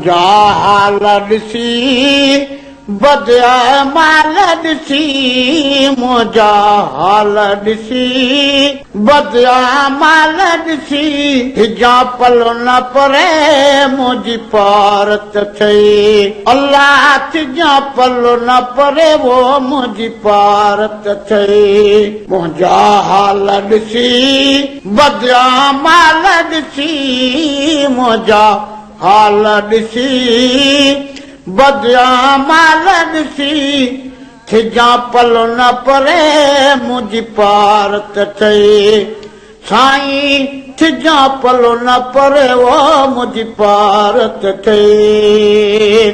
मुंहिंजा हाल ॾिसी बदिया माल ॾिसी मुंहिंजा हाल ॾिसी बदिया माल ॾिसी हिजा पलो न परे मुंहिंजी पारत थई अल्लाह तिजा पलो न परे वो मुंहिंजी पारत थई मुंहिंजा हाल ॾिसी बदिया माल ॾिसी मुंहिंजा हाल ॾिसी बदिया माल ॾिसी थिजा पलो न परे मुंहिंजी पारत थई साईं थिजा पलो न परे वो मुंहिंजी पारत थई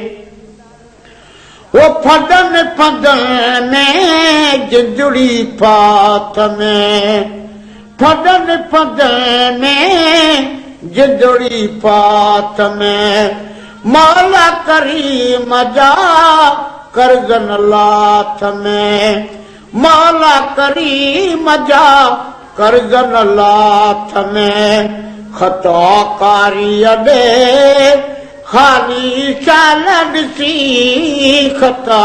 वो फडन फदन में जिंदड़ी फात में फडन फदन में जिंदड़ी फात में मौला करीम जा करजन लाथ में मौला करीम जा करजन लाथ में खता कारी अॾे खाली शाल ॾिसी खता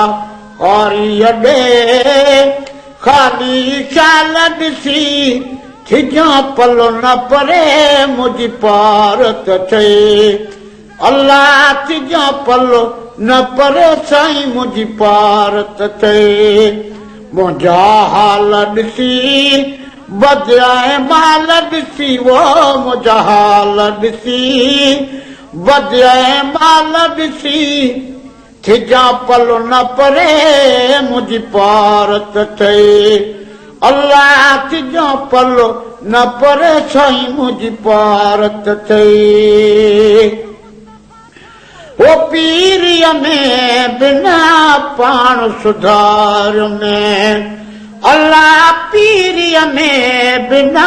कारी अॾे खाली शाल ॾिसी थिजा पलो न परे मुंहिंजी पारत थई अल्लाह तिजा पलो न परे साईं मुंहिंजी पारत थई मुंहिंजा हाल ॾिसी बदिया माल ॾिसी वो मुंहिंजा हाल ॾिसी बदिया माल ॾिसी थिजा पलो न परे मुंहिंजी पारत थई अल्लाह तिजा पलो न परे साईं मुंहिंजी पारत थई वो पीरीअ में बिना पाण सुधार में अल्लाह पीरीअ में बिना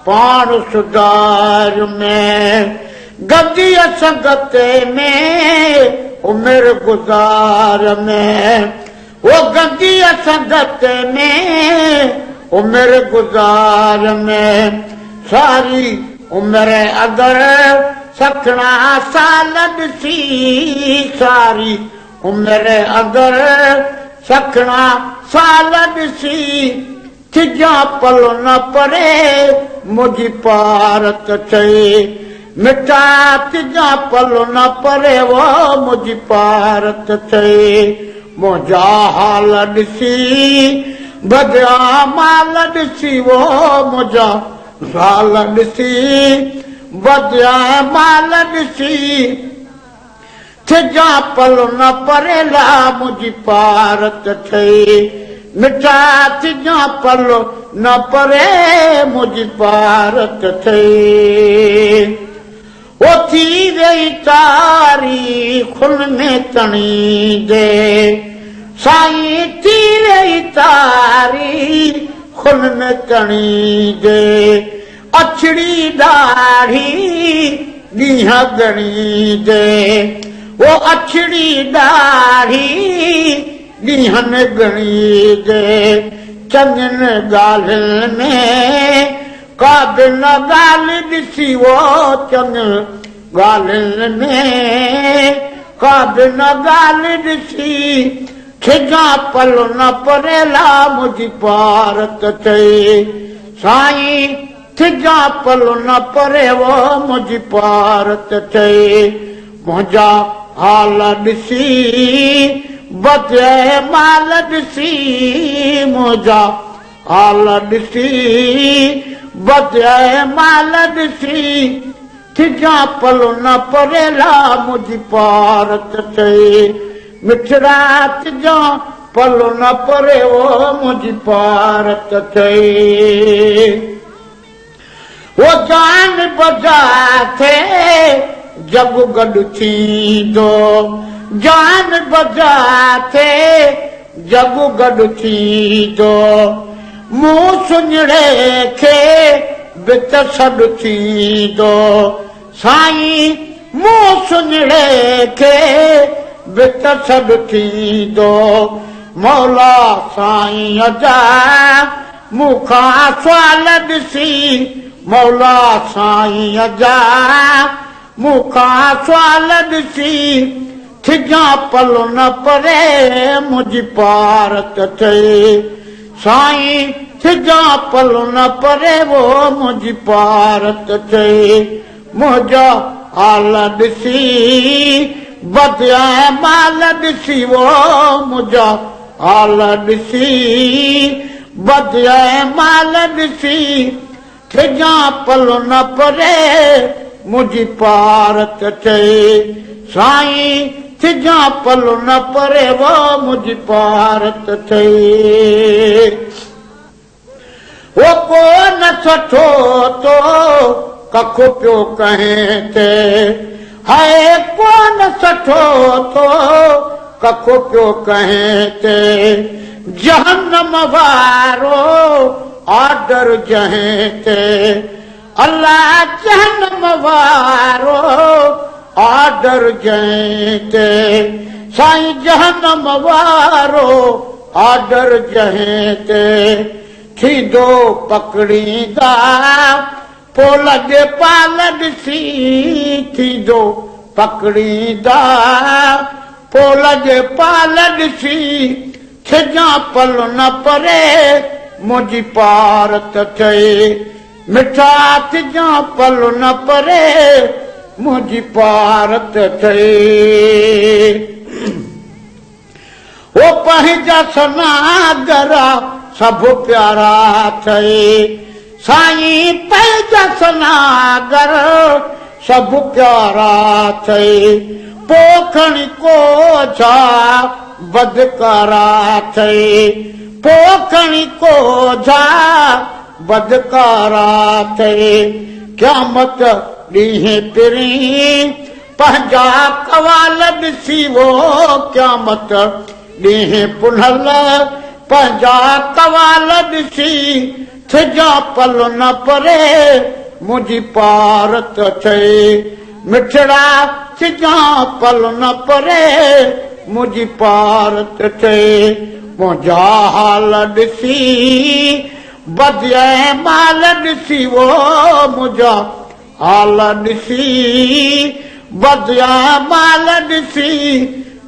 पाण सुधार में गदीअ संगत में उमिरि गुज़ार में वो गदीअ संगत में उमिरि गुज़ार में सारी उमिरि अगरि सखणा साल ॾिसी सारी उमिरि अगरि सखणा साल ॾिसी थिजा पलो न परे मुंहिंजी पारत थई मिठा तिजा पलो न परे वो मुंहिंजी पारत थई मुंहिंजा हाल ॾिसी बदिया माल ॾिसी वो मुंहिंजा हाल ॾिसी बदिया माल ॾिसी थिजा पलो न परे ला मुंहिंजी पारत थई मिठा थिजा पलो न परे मुंहिंजी पारत थई वो थी वई तारी खुन में तणी दे साईं थी वई तारी खुन में तणी दे अछड़ी दाढ़ी ॾींहं गणी दे वो अछड़ी दाढ़ी ॾींहं गणी दे चङनि ॻाल्हियुनि में का बि न ॻाल्हि ॾिसी वो चङनि ॻाल्हियुनि में का बि न ॻाल्हि ॾिसी थिजा पलो न परे ला मुंहिंजी पारत थई साईं थिजा पलो न परे वो मुंहिंजी पारत थई मुंहिंजा हाल ॾिसी बदिया माल ॾिसी मुंहिंजा हाल ॾिसी बदिया माल ॾिसी थिजा पलो न परे ला मुंहिंजी पारत थई मिठड़ा तिजा पलो न परे वो मुंहिंजी पारत थई वो जान बजा थे जग गॾु थींदो जान बजा थे जग गॾु थींदो मूं सुञड़े खे बित सॾु थींदो साईं मूं सुञड़े खे बित सॾु थींदो मौला साईं जा मूंखां सवाल ॾिसी मौला साईं जा मूंखां सुवाल ॾिसी थिजां पलो न परे मुंहिंजी पारत थिए साईं थिजां पलो न परे वो मुंहिंजी पारत थिए मुंहिंजा हाल ॾिसी बदिया माल ॾिसी वो मुंहिंजा हाल ॾिसी बदिया माल ॾिसी थिजां पलो न परे मुंहिंजी पारत थिए साईं थिजां पलो न परे वो मुंहिंजी पारत थिए वो को न सठो तो कखो पियो कहें ते हाय को न सठो तो कखो पियो कहें ते जहन्नम वारो ऑर्डर जहें ते अल्लाह जहन्नम वारो ऑर्डर जहें ते साईं जहन्नम वारो ऑर्डर जहें ते थींदो पकड़ींदा पोइ लॻे पाल ॾिसी थींदो पकड़ींदा पोइ लॻे पाल ॾिसी थिजां पलो न परे मुंहिंजी पारत थिए मिठा थिजां पलो न परे मुंहिंजी पारत थिए वो पंहिंजा सनागरा सभु प्यारा थिए साईं पंहिंजा सनागर सभु प्यारा थिए पोखणी को छा बदकारा थिए पोखणी को छा बदकारा थिए क़यामत ॾींहुं पिरी पंहिंजा कवाल ॾिसी वो क़यामत ॾींहुं पुनल पंहिंजा कवाल ॾिसी थिजां पलो न परे मुंहिंजी पारत थिए मिठड़ा थिजां पलो न परे मुंहिंजी पारत थिए मुंहिंजा हाल ॾिसी बदिया माल ॾिसी वो मुंहिंजा हाल ॾिसी बदिया माल ॾिसी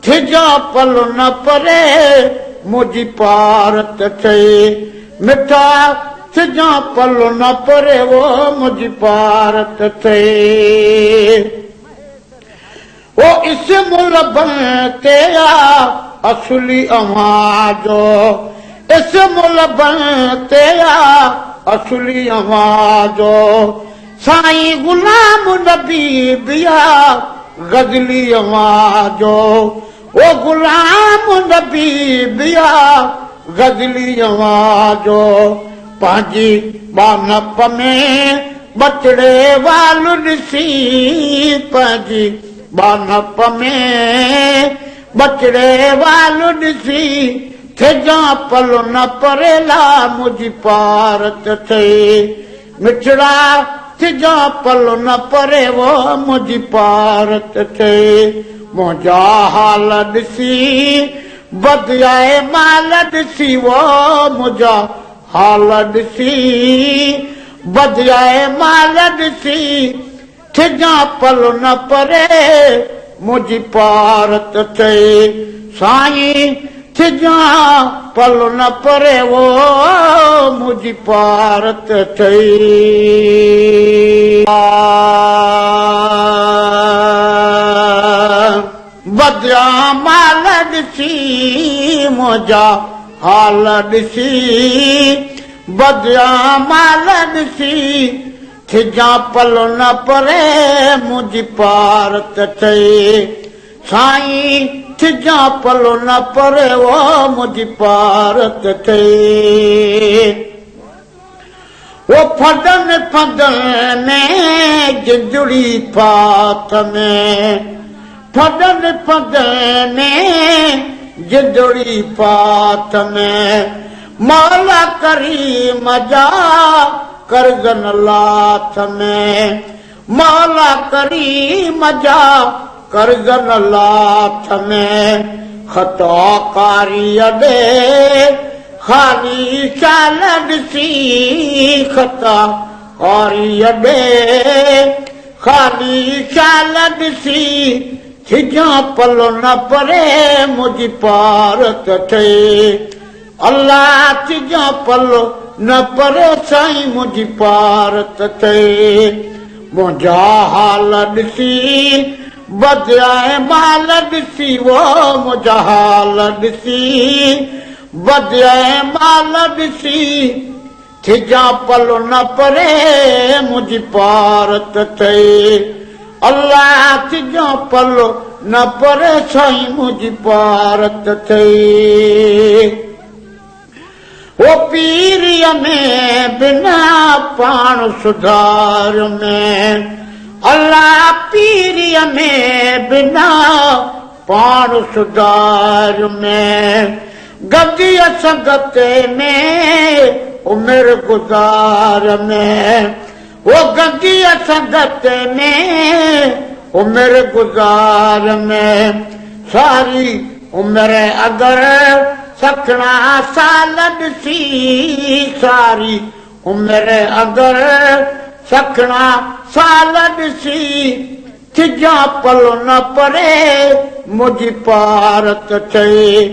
थिजां पलो न परे मुंहिंजी पारत थिए मिठा थिजां पलो न परे वो मुंहिंजी पारत थिए वो इस्मुल बनते आ असली अवाजो इस्मुल बनते आ असली अवाजो साईं गुलाम नबी बिया गजली अवाजो वो गुलाम नबी बिया गजली अवाजो पंहिंजी बानप में बचड़े वाल ॾिसी पंहिंजी बानप में बचड़े वाल ॾिसी थिजां पलो न परेला मुंहिंजी पारत थिए मिठड़ा थिजां पलो न परे वो मुंहिंजी पारत थिए मुंहिंजा हाल ॾिसी बदिया माल ॾिसी वो मुंहिंजा हाल ॾिसी बदिया माल ॾिसी थिजां पलो न परे मुंहिंजी पारत थिए साईं थिजां पलो न परे वो मुंहिंजी पारत थिए बदिया माल ॾिसी मुंहिंजा हाल ॾिसी बदिया माल ॾिसी थिजां पलो न परे मुंहिंजी पारत थिए साईं थिजां पलो न परे वो मुंहिंजी पारत थिए वो फदन फदन में जिंदड़ी फात में फदन फदन में जिंदड़ी फात में मौला करीम जा करजन लाथ में मौला करीम जा करजन लाथ में खता कारी अॾे खाली शाल ॾिसी खता कारी अॾे खाली ख्याल ॾिसी सिजा पलो न परे मुझी पारत थे अल्लाह सिजा पलो न परे साईं मुझी पारत थे मुंहिंजा हाल ॾिसी बदियाए माल ॾिसी वो मुंहिंजा हाल ॾिसी बदियाए माल ॾिसी सिजा पलो न परे मुझी पारत थे अल्लाह सिजा पलो न परे साईं मुझी पारत थे वो पीरीअ में बिना पाण सुधार में अल्लाह पीरीअ में बिना पाण सुधार में गदीअ संगते में उमिर गुज़ार में वो गदीअ संगते में उमिर गुज़ार में सारी उमिर अगर सखणा साल ॾिसी सारी उमिर अगर सखणा साल ॾिसी सिजा पलो न परे मुझी पारत थे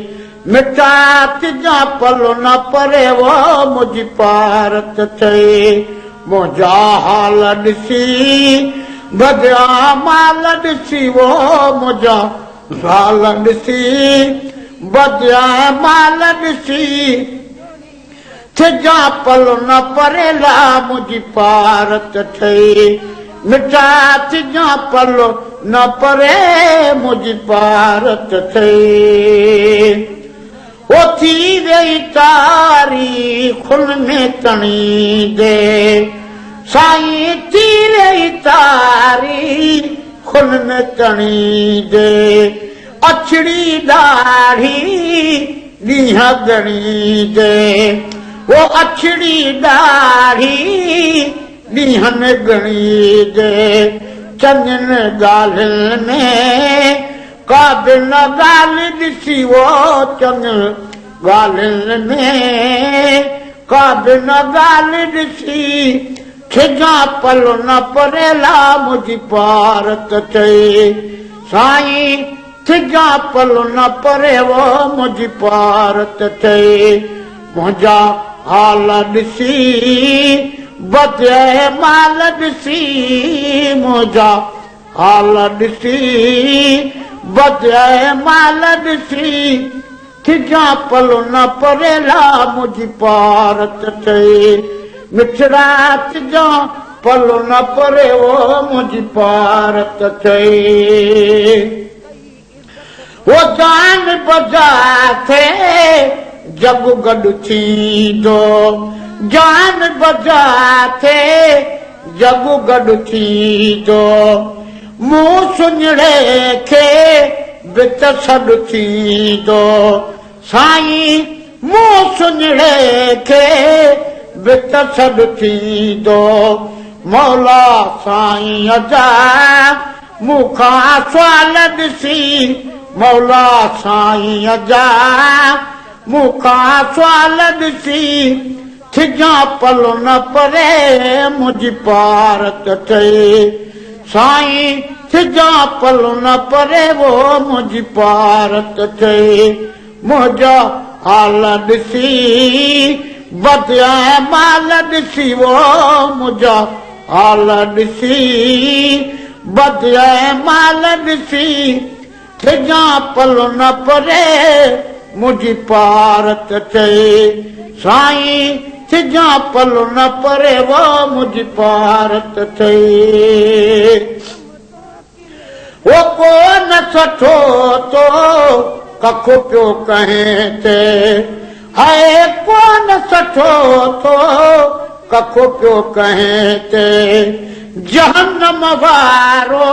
मिठा सिजा पलो न परे वो मुझी पारत थे मुंहिंजा हाल ॾिसी बदिया माल ॾिसी वो मुंहिंजा हाल ॾिसी बदिया माल ॾिसी सिजा पलो न परे ला मुझी पारत थे मिठा सिजा पलो न परे मुझी पारत थे वो थी वई तारी खुन में तणी दे साईं थी वई तारी खुन में तणी दे अछड़ी दाढ़ी ॾींहं गणी दे वो अछड़ी दाढ़ी ॾींहं गणी दे चङनि ॻाल्हियुनि में का बि न ॻाल्हि ॾिसी वो चङनि ॻाल्हियुनि में का बि न ॻाल्हि ॾिसी सिजा पलो न परे ला मुझी पारत थे साईं सिजा पलो न परे वो मुझी पारत थे मुंहिंजा हाल ॾिसी बदिया माल ॾिसी मुंहिंजा हाल ॾिसी बदिया माल ॾिसी सिजा पलो न परे ला मुझी पारत थे मिठड़ा सिजा पलो न परे वो मुझी पारत थे वो जान बजा थे जग गॾु थींदो जान बजा थे जग गॾु थींदो मूं सुञड़े खे बित सॾु थींदो साईं मूं सुञड़े खे बित सॾु थींदो मौला साईं जा मूंखां सुवाल ॾिसी मौला साईं जा मूंखां सुवाल ॾिसी सिजा पलो न परे मुझी पारत थे साईं सिजा पलो न परे वो मुझी पारत थे मुंहिंजा हाल ॾिसी बदिया माल ॾिसी वो मुंहिंजा हाल ॾिसी बदिया माल ॾिसी सिजा पलो न परे मुझी पारत थे साईं सिजा पलो न परे वो मुझी पारत थे वो को न सठो तो कखो पियो कहें ते है को न सठो तो कखो पियो कहें ते जहन्नम वारो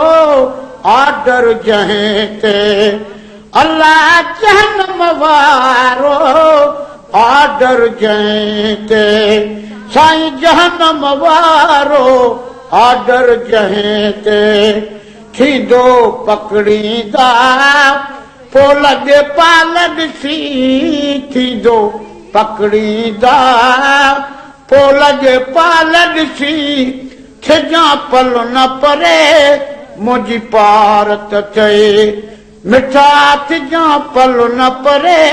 आर्डर जहें ते अल्लाह जहन्नम वारो आर्डर जहें ते साईं जहन्नम वारो आर्डर जहें ते थींदो पकड़ींदा पोइ लॻे पाल ॾिसी थींदो पकड़ींदा पोइ लॻे पाल ॾिसी थिजा पल न परे मुझी पारत चए मिठा थिजा पल न परे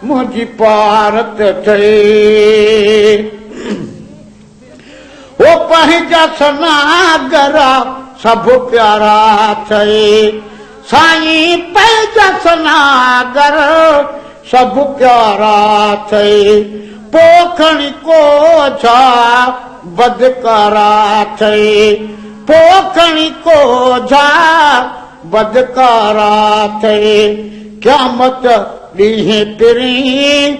मुझी पारत चए वो पंहिंजा सनागरा सब प्यारा चए साईं पंहिंजा सनागर सब प्यारा चए पोखणी को छा बदकारा चए पोखणी को छा बदकारा चए क़यामत ॾींहुं पिरी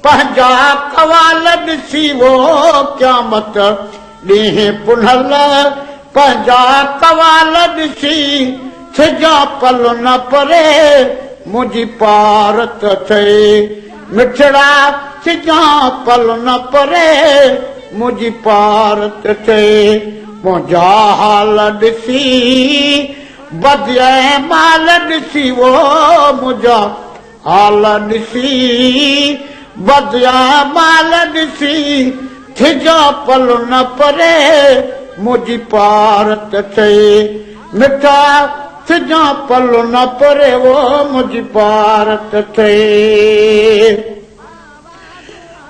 पंहिंजा कवाल ॾिसी वो क़यामत ॾींहुं पुनल पंहिंजा कवाल ॾिसी थिजा पल न परे मुझी पारत चए मिठड़ा थिजा पल न परे मुझी पारत चए मुंहिंजा हाल ॾिसी बदिया माल ॾिसी वो मुंहिंजा हाल ॾिसी बदिया माल ॾिसी थिजा पल न परे मुझी पारत चए मिठा थिजा पल न परे वो मुझी पारत चए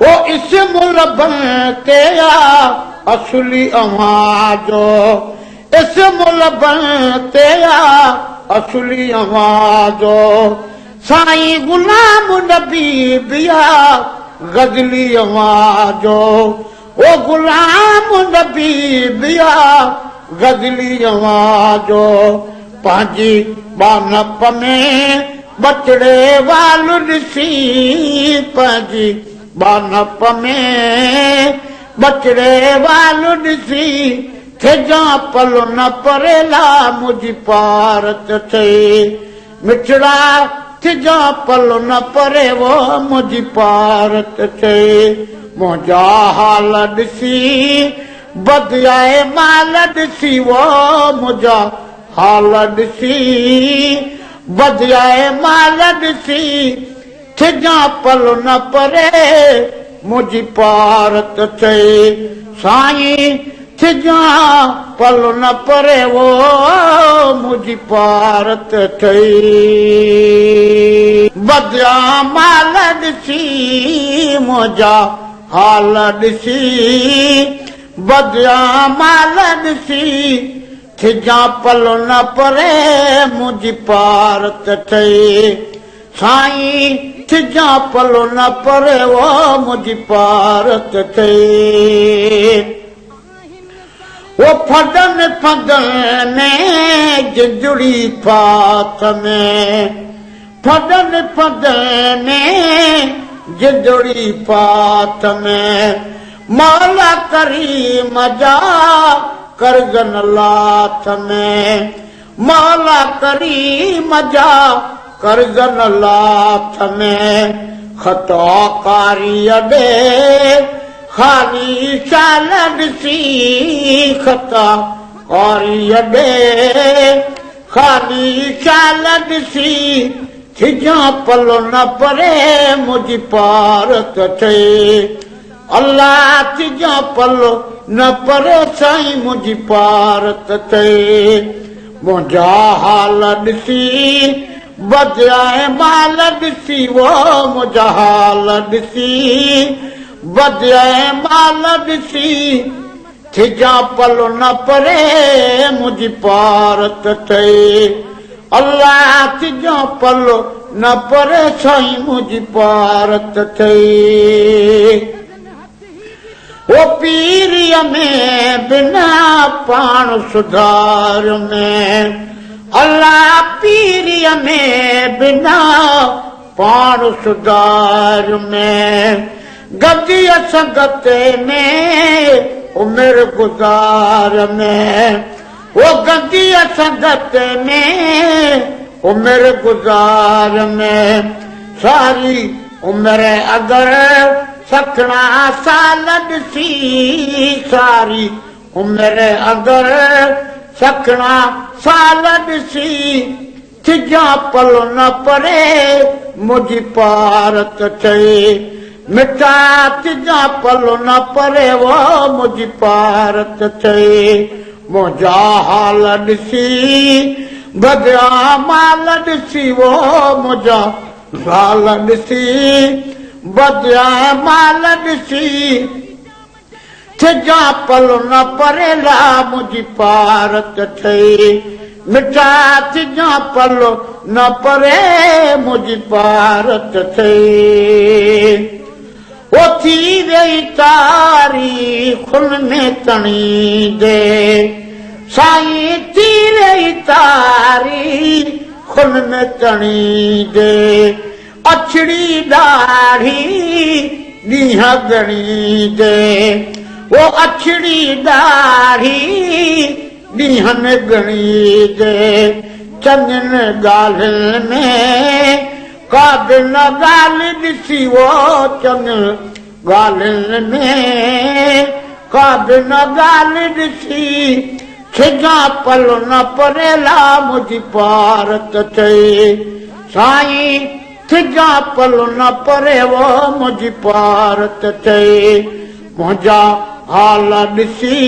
वो इस्मुल बनते असली आवाजो इस्मुल बनते असली आवाजो साईं गुलाम नबी बिया गजली आवाजो वो गुलाम नबी बिया गजली आवाजो पंहिंजी बानप में बचड़े वाल ॾिसी पंहिंजी बानप में बचड़े वाल ॾिसी थिजा पल न परेला मुझी पारत चए मिठड़ा थिजा पल न परे वो मुझी पारत चए मुंहिंजा हाल ॾिसी बदियाए माल ॾिसी वो मुंहिंजा हाल ॾिसी बदियाए माल ॾिसी थिजा पल न परे मुझी पारत चए साईं थिजा पल न परे वो मुझी पारत चए बदिया माल ॾिसी मुंहिंजा हाल ॾिसी बदिया माल ॾिसी थिजा पल न परे मुझी पारत चए साईं थिजा पल न परे वो मुझी पारत चए वो फदन फदन जिंदड़ी फात में फदन फदन जिंदड़ी फात में मौला करीम जा करजन लाथ में मौला करीम जा करजन लाथ में खता कारी अडे खाली शाल ॾिसी खता कारी अडे खाली शाल ॾिसी थिजा पल न परे मुझी पारत चए अल्लाह थिजा पल न परे साईं मुझी पारत चए मुंहिंजा हाल ॾिसी बदियाए माल ॾिसी वो मुंहिंजा हाल ॾिसी बदियाए माल ॾिसी थिजा पल न परे मुझी पारत चए अल्लाह थिजा पल न परे साईं मुझी पारत चए वो पीरीअ में बिना पाण सुधार में अल्लाह पीरीअ में बिना पाण सुधार में गदीअ संगते में उमिरि गुज़ार में वो गदीअ संगते में उमिरि गुज़ार में सारी उमिरि अगरि सखणा साल ॾिसी सारी उमिरि अगरि सखणा साल ॾिसी थिजा पल न परे मुझी पारत चए मिठा थिजा पल न परे वो मुझी पारत चए मुंहिंजा हाल ॾिसी बदिया माल ॾिसी वो मुंहिंजा हाल ॾिसी बदिया माल ॾिसी थिजा पल न परेला मुंहिंजी पारत ठही मिठा थिजा पल न परे मुंहिंजी पारत ठही ओ थी वई तारी खुन में तणी दे साईं थी वई तारी खुन में तणी दे अछड़ी ॾाढ़ी ॾींहं गणी दे वो अछड़ी ॾाढ़ी ॾींहं गणी दे चङनि ॻाल्हियुनि में का बि न ॻाल्हि ॾिसी वो चङनि ॻाल्हियुनि में का बि न ॻाल्हि ॾिसी खिजा पल न परेला मुंहिंजी पारत ठही साईं खिजा पल न परे वो मुंहिंजी पारत ठही मुंहिंजा हाल ॾिसी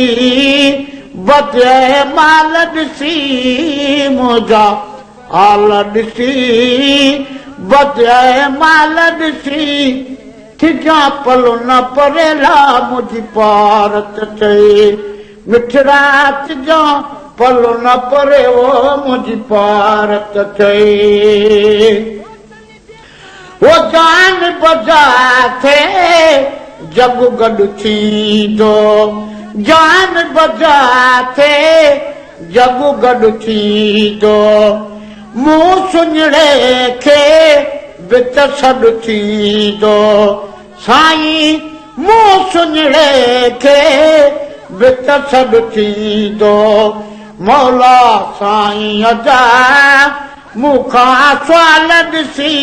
बदिया माल ॾिसी मुंहिंजा हाल ॾिसी बदिया माल ॾिसी खिजा पल न परेला मुंहिंजी पारत ठही मिठड़ा खिजा पल न परे वो मुंहिंजी पारत ठही वो जान बजा थे जग गॾु थींदो जान बजा थे जग गॾु थींदो मूं सुञड़े खे विच सॾु थींदो साईं मूं सुञड़े खे विच सॾु थींदो मौला साईं जा मूंखां सुवाल ॾिसी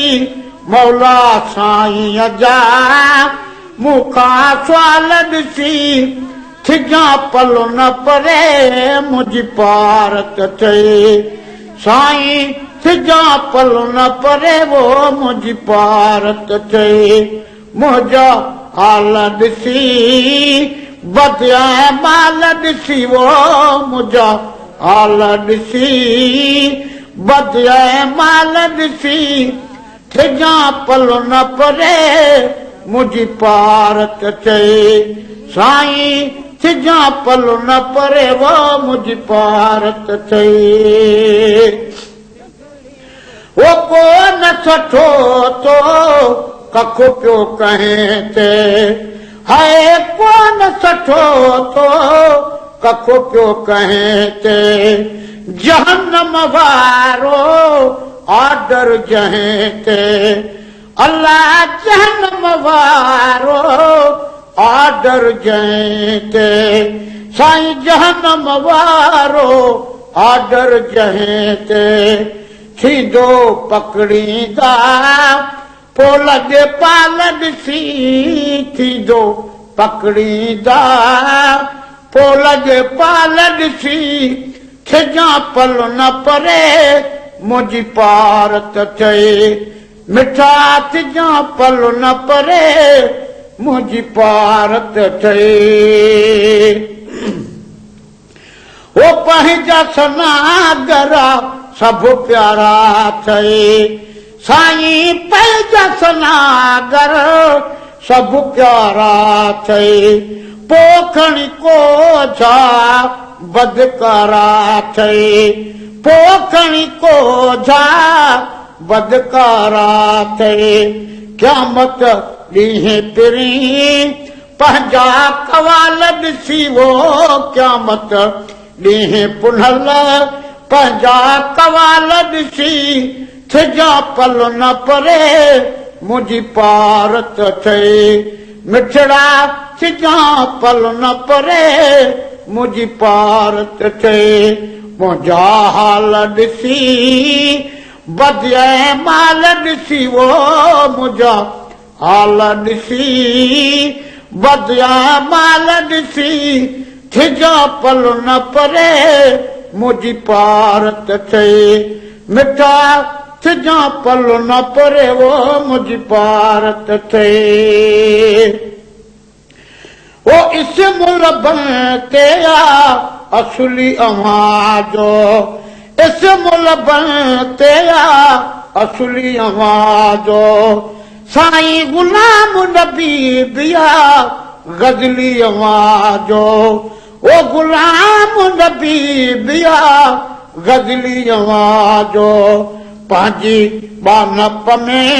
मौला साईं जा मूंखां सुवाल ॾिसी खिजा पल न परे मुंहिंजी पारत ठही साईं खिजा पल न परे वो मुंहिंजी पारत ठही मुंहिंजा हाल ॾिसी बदिया माल ॾिसी वो मुंहिंजा हाल ॾिसी बदिया माल ॾिसी खिजा पल न परे मुंहिंजी पारत ठही साईं खिजा पल न परे वो मुंहिंजी पारत ठही वो को न सठो तो कख पियो कहें ते हाय को न सठो तो कख पियो कहें ते जहन्नम वारो ऑर्डर जहें ते अल्लाह जहन्नम वारो ऑर्डर जहें ते साईं जहन्नम वारो ऑर्डर जहें ते थींदो पकड़ींदा पोइ लॻे पाल ॾिसी थींदो पकड़ींदा पोइ लॻे पाल ॾिसी खिजा पल न परे मुंहिंजी पारत ठही मिठा खिजा पल न परे मुंहिंजी पारत ठही वो पंहिंजा सनागरा सभु प्यारा ठही साईं पंहिंजा सनागर सभु प्यारा ठही पोखणी को छा बदकारा ठही पोखणी को छा बदकारा ठही क़यामत ॾींहं पिरी पंहिंजा कवाल ॾिसी वो क़यामत ॾींहं पुनल पंहिंजा कवाल ॾिसी खिजा पल न परे मुंहिंजी पारत ठही मिठड़ा खिजा पल न परे मुंहिंजी पारत ठही मुंहिंजा हाल ॾिसी बदिया माल ॾिसी वो मुंहिंजा हाल ॾिसी बदिया माल ॾिसी खिजा पल न परे मुंहिंजी पारत ठही मिठा खिजा पल न परे वो मुंहिंजी पारत ठही वो इस्म रब ते असली अवाजो इसमुल बनते असली अवाजो साईं गुलाम नबी बिया गजली अवाजो ओ गुलाम नबी बिया गजली अवाजो पंहिंजी बानप में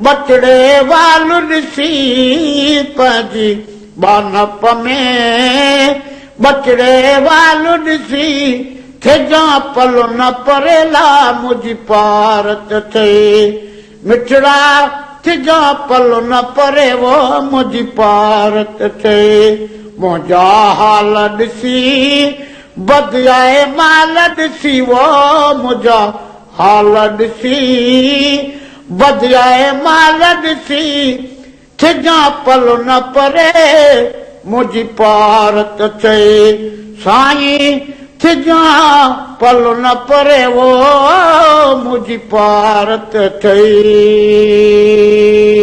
बचड़े वाल ॾिसी पंहिंजी बानप में बचड़े वाल ॾिसी थिजा पल न परेला मुंहिंजी पारत थिए मिठड़ा थिजा पल न परे वो मुंहिंजी पारत थिए मुंहिंजा हाल ॾिसी बदियाए माल ॾिसी वो मुंहिंजा हाल ॾिसी बदियाए माल ॾिसी थिजा पल न परे मुंहिंजी पारत थिए साईं थिजा पल न परे वो मुंहिंजी पारत थिए।